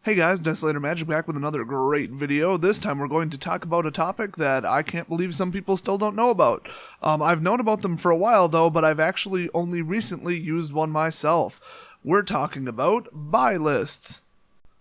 Hey guys, Desolator Magic back with another great video. This time we're going to talk about a topic that I can't believe some people still don't know about. I've known about them for a while though, but I've actually only recently used one myself. We're talking about buy lists.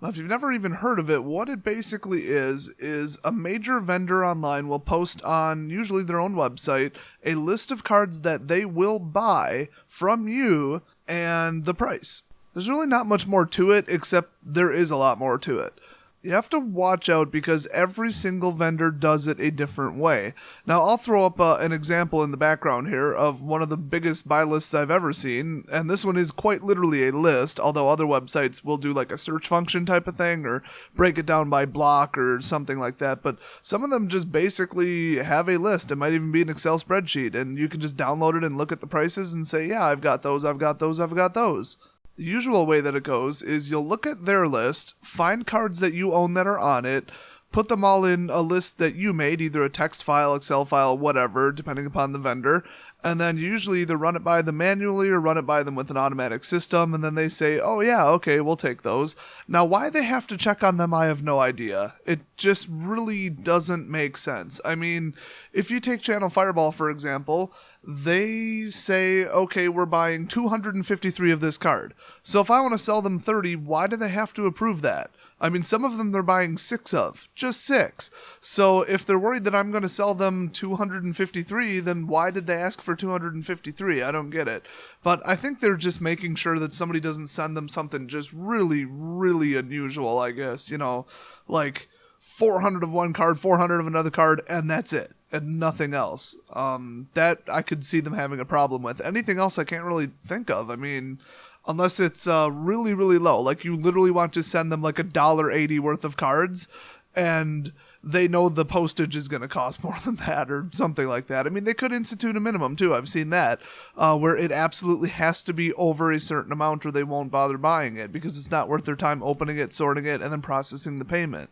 Now, if you've never even heard of it, what it basically is a major vendor online will post on usually their own website a list of cards that they will buy from you and the price. There's really not much more to it, except there is a lot more to it. You have to watch out because every single vendor does it a different way. Now, I'll throw up an example in the background here of one of the biggest buy lists I've ever seen, and this one is quite literally a list, although other websites will do like a search function type of thing or break it down by block or something like that, but some of them just basically have a list. It might even be an Excel spreadsheet, and you can just download it and look at the prices and say, yeah, I've got those, I've got those, I've got those. The usual way that it goes is you'll look at their list, find cards that you own that are on it, put them all in a list that you made, either a text file, Excel file, whatever, depending upon the vendor, and then you usually either run it by them manually or run it by them with an automatic system, and then they say, oh yeah, okay, we'll take those. Now, why they have to check on them, I have no idea. It just really doesn't make sense. I mean, if you take Channel Fireball, for example, they say, okay, we're buying 253 of this card. So if I want to sell them 30, why do they have to approve that? I mean, some of them they're buying 6 of, just 6. So if they're worried that I'm going to sell them 253, then why did they ask for 253? I don't get it. But I think they're just making sure that somebody doesn't send them something just really, really unusual, I guess. You know, like 400 of one card, 400 of another card, and that's it. And nothing else. That I could see them having a problem with. Anything else I can't really think of. I mean, unless it's really, really low. Like you literally want to send them like $1.80 worth of cards, and they know the postage is going to cost more than that or something like that. I mean, they could institute a minimum too. I've seen that, where it absolutely has to be over a certain amount or they won't bother buying it because it's not worth their time opening it, sorting it, and then processing the payment.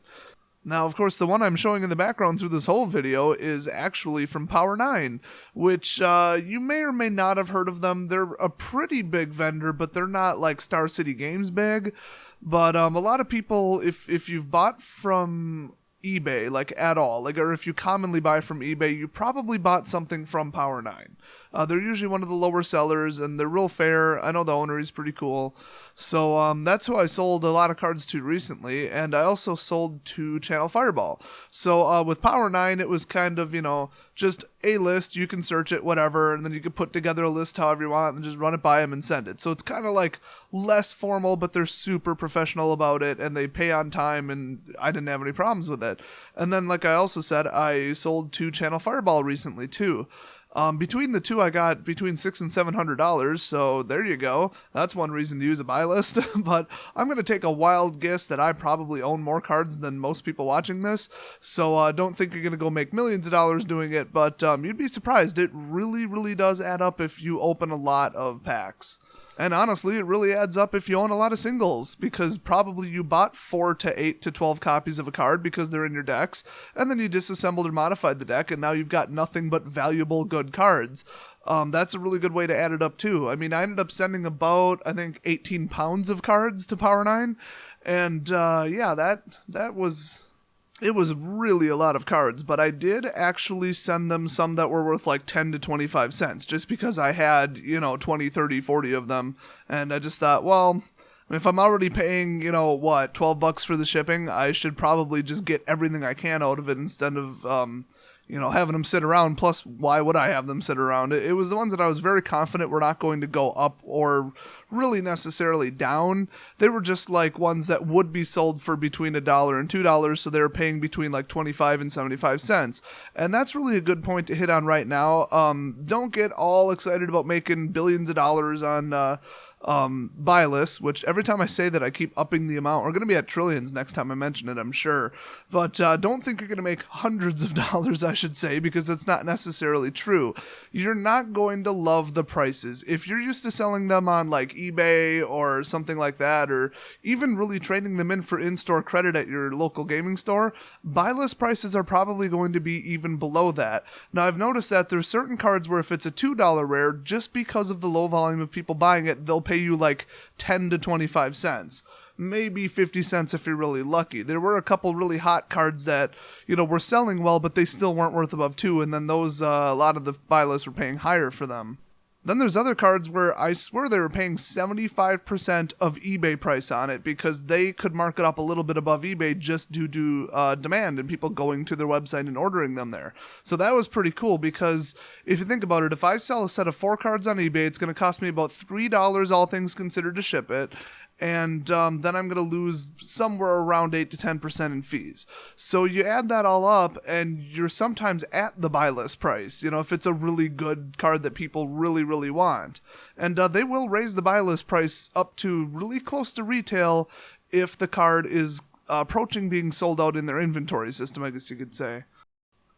Now, of course, the one I'm showing in the background through this whole video is actually from Power9, which you may or may not have heard of them. They're a pretty big vendor, but they're not like Star City Games big. But a lot of people, if you've bought from eBay, like at all, like, or if you commonly buy from eBay, you probably bought something from Power9. They're usually one of the lower sellers, and they're real fair. I know the owner is pretty cool. So that's who I sold a lot of cards to recently, and I also sold to Channel Fireball. So with Power9, it was kind of, you know, just a list. You can search it, whatever, and then you can put together a list however you want and just run it by them and send it. So it's kind of like less formal, but they're super professional about it, and they pay on time, and I didn't have any problems with it. And then, like I also said, I sold to Channel Fireball recently, too. Between the two, I got between $600 and $700, so there you go. That's one reason to use a buy list, but I'm going to take a wild guess that I probably own more cards than most people watching this, so don't think you're going to go make millions of dollars doing it, but you'd be surprised. It really, really does add up if you open a lot of packs. And honestly, it really adds up if you own a lot of singles, because probably you bought 4 to 8 to 12 copies of a card because they're in your decks, and then you disassembled or modified the deck, and now you've got nothing but valuable good cards. That's a really good way to add it up too. I mean, I ended up sending about, I think, 18 pounds of cards to Power9, and yeah, that was... It was really a lot of cards, but I did actually send them some that were worth like 10 to 25 cents, just because I had, 20, 30, 40 of them, and I just thought, well, if I'm already paying, $12 for the shipping, I should probably just get everything I can out of it instead of, having them sit around. Plus, why would I have them sit around? It was the ones that I was very confident were not going to go up or really necessarily down. They were just like ones that would be sold for between $1 and $2, so they were paying between like 25 and 75 cents. And that's really a good point to hit on right now. Don't get all excited about making billions of dollars on buy lists, which every time I say that I keep upping the amount. We're going to be at trillions next time I mention it, I'm sure. But don't think you're going to make hundreds of dollars, I should say, because that's not necessarily true. You're not going to love the prices. If you're used to selling them on like eBay or something like that, or even really trading them in for in-store credit at your local gaming store, buy list prices are probably going to be even below that. Now, I've noticed that there's certain cards where if it's a $2 rare, just because of the low volume of people buying it, they'll pay you like 10 to 25 cents. maybe 50 cents if you're really lucky. There were a couple really hot cards that, were selling well, but they still weren't worth above 2, and then those, a lot of the buy lists were paying higher for them. Then there's other cards where I swear they were paying 75% of eBay price on it because they could mark it up a little bit above eBay just due to demand and people going to their website and ordering them there. So that was pretty cool because if you think about it, if I sell a set of 4 cards on eBay, it's going to cost me about $3 all things considered to ship it. And then I'm going to lose somewhere around 8 to 10% in fees. So you add that all up, and you're sometimes at the buy list price, if it's a really good card that people really, really want. And they will raise the buy list price up to really close to retail if the card is approaching being sold out in their inventory system, I guess you could say.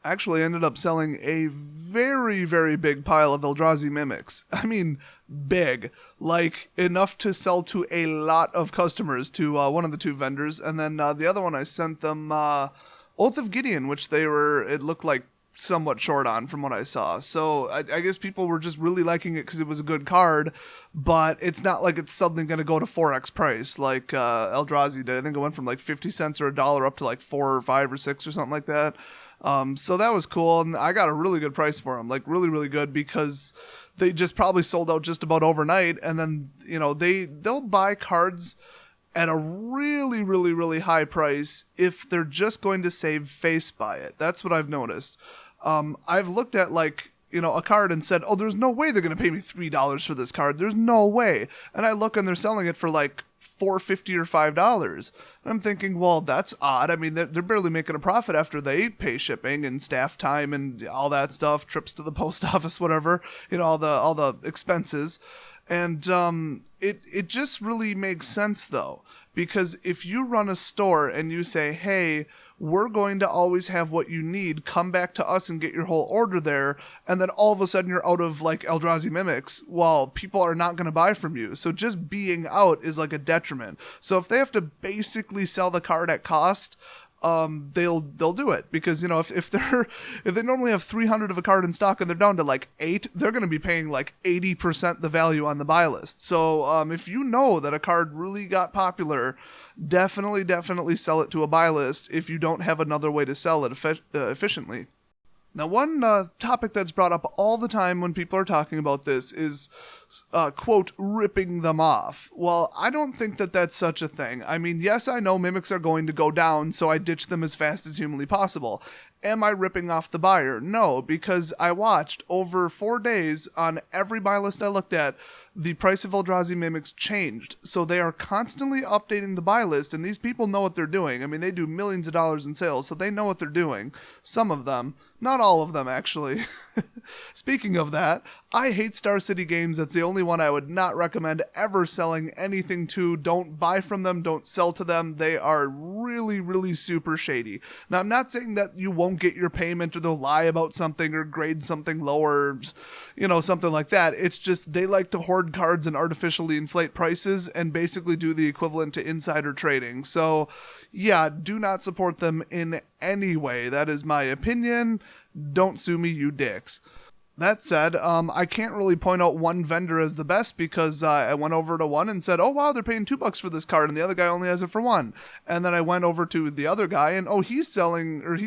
Actually ended up selling a very, very big pile of Eldrazi Mimics. I mean, big. Like, enough to sell to a lot of customers, to one of the 2 vendors. And then the other one, I sent them Oath of Gideon, which it looked like, somewhat short on from what I saw. So I guess people were just really liking it because it was a good card, but it's not like it's suddenly going to go to 4x price like Eldrazi did. I think it went from like 50 cents or $1 up to like 4 or 5 or 6 or something like that. So that was cool, and I got a really good price for them, like really, really good, because they just probably sold out just about overnight, and then, they'll buy cards at a really, really, really high price if they're just going to save face by it. That's what I've noticed. I've looked at, a card and said, oh, there's no way they're going to pay me $3 for this card. There's no way. And I look and they're selling it for like $4.50 or $5. And I'm thinking, well, that's odd. I mean, they're barely making a profit after they pay shipping and staff time and all that stuff, trips to the post office, whatever, all the expenses. And it just really makes sense, though, because if you run a store and you say, hey, we're going to always have what you need, come back to us and get your whole order there, and then all of a sudden you're out of like Eldrazi Mimics, well, people are not going to buy from you. So just being out is like a detriment. So if they have to basically sell the card at cost, they'll do it, because if they normally have 300 of a card in stock and they're down to like 8, they're going to be paying like 80% the value on the buy list. So if you know that a card really got popular, definitely sell it to a buy list if you don't have another way to sell it efficiently. Now, one topic that's brought up all the time when people are talking about this is, quote, ripping them off. Well, I don't think that that's such a thing. I mean, yes, I know Mimics are going to go down, so I ditch them as fast as humanly possible. Am I ripping off the buyer? No, because I watched over 4 days on every buy list I looked at, the price of Eldrazi Mimics changed. So they are constantly updating the buy list, and these people know what they're doing. I mean, they do millions of dollars in sales, so they know what they're doing. Some of them. Not all of them, actually. Speaking of that, I hate Star City Games. That's the only one I would not recommend ever selling anything to. Don't buy from them. Don't sell to them. They are really, really super shady. Now, I'm not saying that you won't get your payment or they'll lie about something or grade something lower, something like that. It's just they like to hoard cards and artificially inflate prices and basically do the equivalent to insider trading. So, yeah, do not support them in any way. That is my opinion. Don't sue me, you dicks. That said, I can't really point out one vendor as the best because I went over to one and said, oh, wow, they're paying $2 for this card, and the other guy only has it for $1. And then I went over to the other guy, and, he's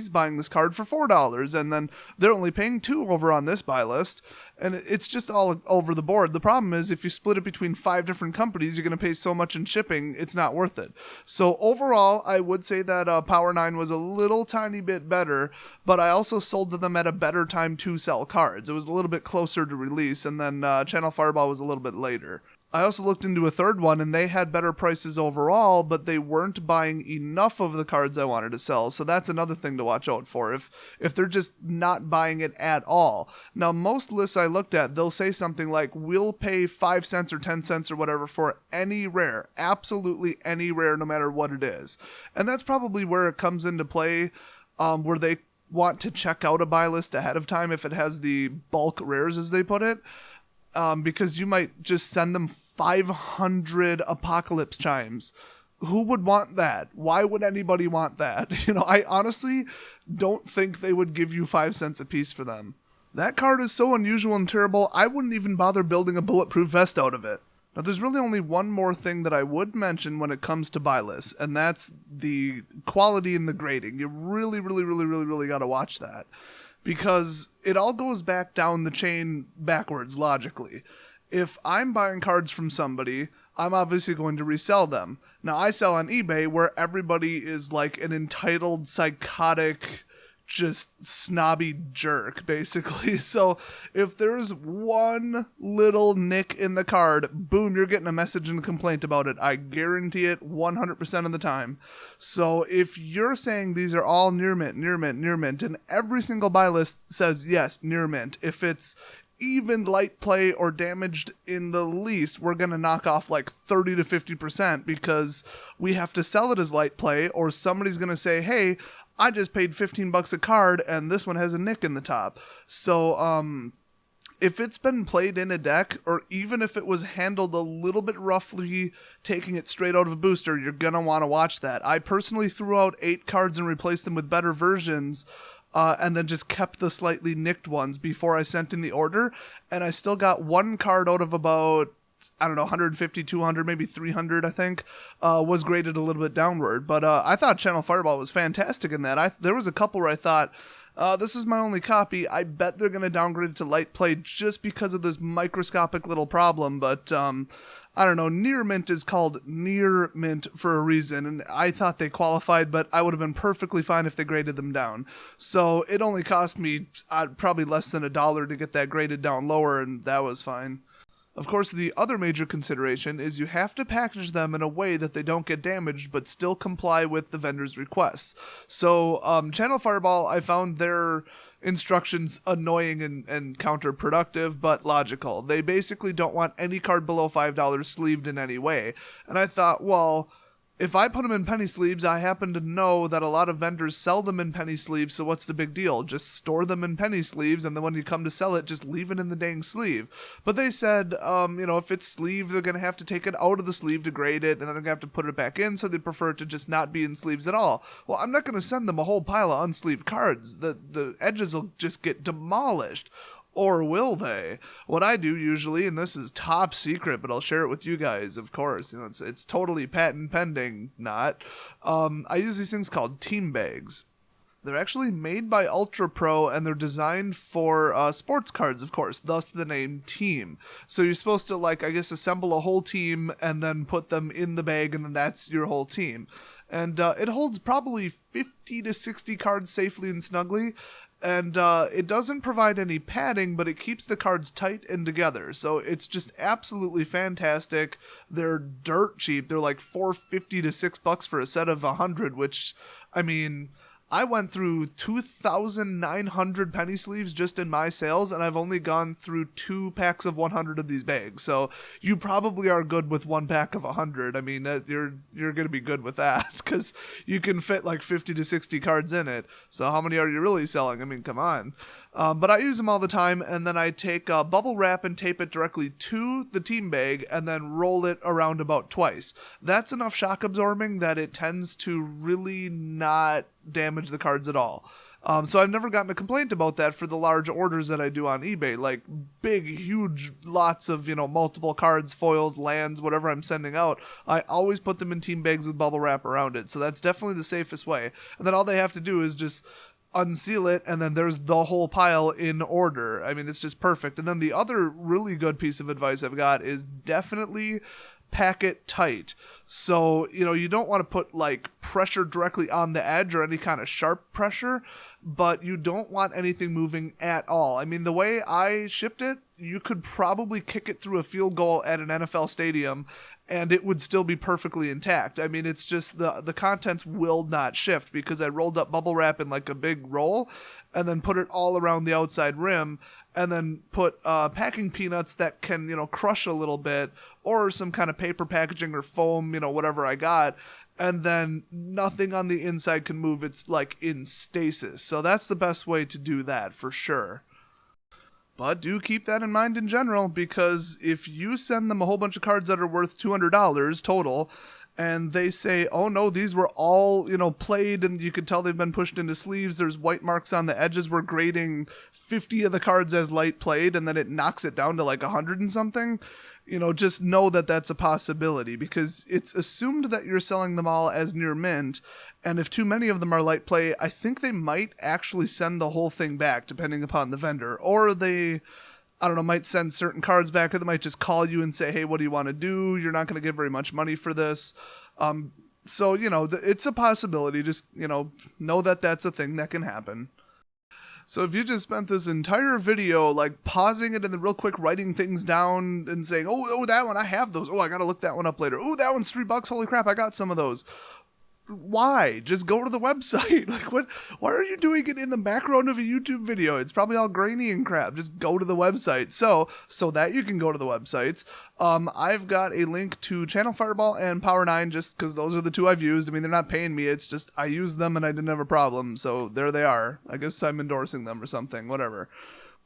buying this card for $4, and then they're only paying $2 over on this buy list. And it's just all over the board. The problem is if you split it between 5 different companies, you're going to pay so much in shipping, it's not worth it. So overall, I would say that Power 9 was a little tiny bit better, but I also sold to them at a better time to sell cards. It was a little bit closer to release, and then Channel Fireball was a little bit later. I also looked into a third one, and they had better prices overall, but they weren't buying enough of the cards I wanted to sell. So that's another thing to watch out for, if they're just not buying it at all. Now, most lists I looked at, they'll say something like, we'll pay 5 cents or 10 cents or whatever for any rare, absolutely any rare, no matter what it is. And that's probably where it comes into play, where they want to check out a buy list ahead of time if it has the bulk rares, as they put it. Because you might just send them 500 Apocalypse Chimes. Who would want that? Why would anybody want that? I honestly don't think they would give you 5 cents a piece for them. That card is so unusual and terrible, I wouldn't even bother building a bulletproof vest out of it. Now, there's really only one more thing that I would mention when it comes to buy lists, and that's the quality and the grading. You really got to watch that, because it all goes back down the chain backwards logically. If I'm buying cards from somebody, I'm obviously going to resell them. Now, I sell on eBay, where everybody is like an entitled, psychotic, just snobby jerk, basically. So if there's one little nick in the card, boom, you're getting a message and a complaint about it. I guarantee it 100% of the time. So if you're saying these are all near mint, and every single buy list says, yes, near mint, if it's even light play or damaged in the least, we're going to knock off like 30 to 50% because we have to sell it as light play, or somebody's going to say, hey, I just paid $15 a card and this one has a nick in the top. So, if it's been played in a deck, or even if it was handled a little bit roughly, taking it straight out of a booster, you're going to want to watch that. I personally threw out 8 cards and replaced them with better versions, and then just kept the slightly nicked ones before I sent in the order. And I still got 1 card out of about, I don't know, 150, 200, maybe 300, I think, was graded a little bit downward. But I thought Channel Fireball was fantastic in that. There was a couple where I thought, this is my only copy. I bet they're going to downgrade it to light play just because of this microscopic little problem. But I don't know, near mint is called near mint for a reason, and I thought they qualified, but I would have been perfectly fine if they graded them down. So it only cost me probably less than $1 to get that graded down lower, and that was fine. Of course, the other major consideration is you have to package them in a way that they don't get damaged but still comply with the vendor's requests. So, Channel Fireball, I found their instructions annoying and counterproductive, but logical. They basically don't want any card below $5 sleeved in any way. And I thought, well, if I put them in penny sleeves, I happen to know that a lot of vendors sell them in penny sleeves, so what's the big deal? Just store them in penny sleeves, and then when you come to sell it, just leave it in the dang sleeve. But they said, if it's sleeved, they're going to have to take it out of the sleeve to grade it, and then they're going to have to put it back in, so they prefer it to just not be in sleeves at all. Well, I'm not going to send them a whole pile of unsleeved cards. The edges will just get demolished. Or will they? What I do usually, and this is top secret, but I'll share it with you guys, of course. It's totally patent pending, not. I use these things called team bags. They're actually made by Ultra Pro, and they're designed for sports cards, of course, thus the name Team. So you're supposed to, assemble a whole team and then put them in the bag, and then that's your whole team. And it holds probably 50 to 60 cards safely and snugly. And it doesn't provide any padding, but it keeps the cards tight and together. So it's just absolutely fantastic. They're dirt cheap. They're like $4.50 to $6 for a set of 100, which, I mean, I went through 2,900 penny sleeves just in my sales, and I've only gone through 2 packs of 100 of these bags. So you probably are good with 1 pack of 100. I mean, you're going to be good with that because you can fit like 50 to 60 cards in it. So how many are you really selling? I mean, come on. But I use them all the time, and then I take bubble wrap and tape it directly to the team bag and then roll it around about twice. That's enough shock absorbing that it tends to really not damage the cards at all. So I've never gotten a complaint about that for the large orders that I do on eBay, like big, huge lots of, multiple cards, foils, lands, whatever I'm sending out. I always put them in team bags with bubble wrap around it. So that's definitely the safest way. And then all they have to do is just unseal it, and then there's the whole pile in order. I mean, it's just perfect. And then the other really good piece of advice I've got is definitely pack it tight. So, you don't want to put pressure directly on the edge or any kind of sharp pressure, but you don't want anything moving at all. I mean, the way I shipped it, you could probably kick it through a field goal at an NFL stadium and it would still be perfectly intact. I mean, it's just the contents will not shift because I rolled up bubble wrap in like a big roll and then put it all around the outside rim and then put packing peanuts that can, crush a little bit or some kind of paper packaging or foam, whatever I got. And then nothing on the inside can move. It's like in stasis. So that's the best way to do that for sure. But do keep that in mind in general, because if you send them a whole bunch of cards that are worth $200 total, and they say, oh no, these were all, played, and you could tell they've been pushed into sleeves, there's white marks on the edges, we're grading 50 of the cards as light played, and then it knocks it down to like 100 and something, just know that that's a possibility, because it's assumed that you're selling them all as near mint, and if too many of them are light play, I think they might actually send the whole thing back, depending upon the vendor, or they, I don't know, might send certain cards back, or they might just call you and say, hey, what do you want to do? You're not going to get very much money for this. So, it's a possibility. Just, know that that's a thing that can happen. So if you just spent this entire video like pausing it and then real quick writing things down and saying, oh, that one, I have those. Oh, I got to look that one up later. Oh, that one's $3. Holy crap, I got some of those. Why? Just go to the website. Like, what? Why are you doing it in the background of a YouTube video? It's probably all grainy and crap. Just go to the website. So that you can go to the websites. I've got a link to Channel Fireball and Power9 just because those are the two I've used. I mean, they're not paying me. It's just I used them and I didn't have a problem. So there they are. I guess I'm endorsing them or something. Whatever.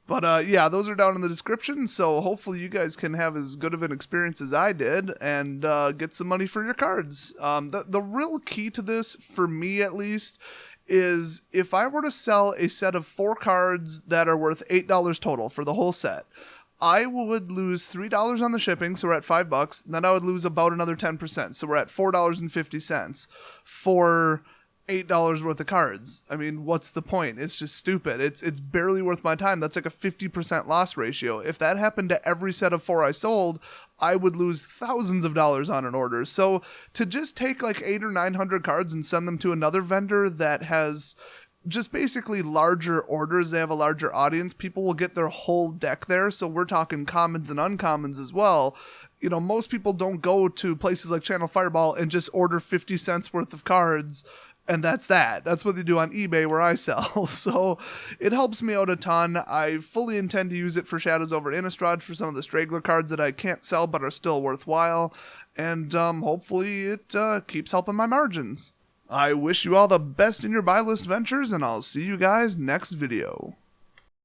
But yeah, those are down in the description, so hopefully you guys can have as good of an experience as I did and get some money for your cards. The real key to this, for me at least, is if I were to sell a set of 4 cards that are worth $8 total for the whole set, I would lose $3 on the shipping, so we're at $5, then I would lose about another 10%, so we're at $4.50 for $8 worth of cards. I mean, what's the point? It's just stupid. It's barely worth my time. That's like a 50% loss ratio. If that happened to every set of 4 I sold, I would lose thousands of dollars on an order. So to just take like 800 or 900 cards and send them to another vendor that has just basically larger orders, they have a larger audience, people will get their whole deck there. So we're talking commons and uncommons as well. Most people don't go to places like Channel Fireball and just order 50 cents worth of cards. And that's that. That's what they do on eBay where I sell. So it helps me out a ton. I fully intend to use it for Shadows over Innistrad for some of the Straggler cards that I can't sell but are still worthwhile. And hopefully it keeps helping my margins. I wish you all the best in your buy list ventures, and I'll see you guys next video.